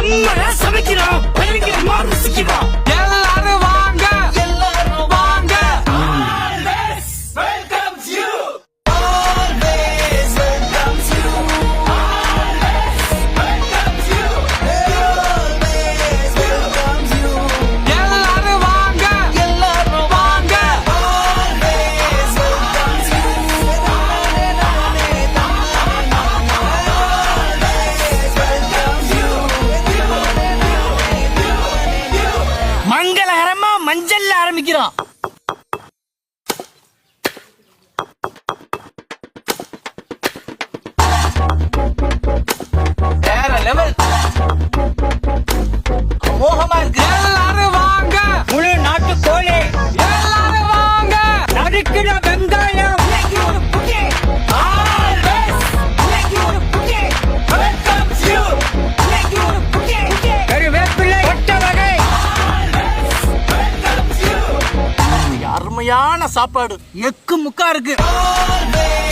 செம்மையா சமைக்கிறோம், பயங்கரமா ருசிக்கிறோம். எல்லாரும் வாங்க, எல்லாரும் வாங்க. Always welcomes you. Always welcomes you. Always welcomes you. Always welcomes you. எல்லாரும் வாங்க, எல்லாரும் வாங்க. Always welcomes you. Always welcomes you. மங்களகரமா மஞ்சள்ல ஆரம்பிக்கிறோம். வேற லெவல், அமோகமா இருக்கு. எல்லாரும் வாங்க, முழு நாட்டு கோழி, எல்லாரும் வாங்க. நறுக்கிற வெங்காயம், இன்னைக்கு ஒரு புகை. Always இன்னைக்கு ஒரு புகை. Welcomes you. இன்னைக்கு ஒரு புகை. கருவேப்பிலை, கொட்டை வகை. Always welcomes you. அருமையான சாப்பாடு, எக்கு முக்கா இருக்கு. Always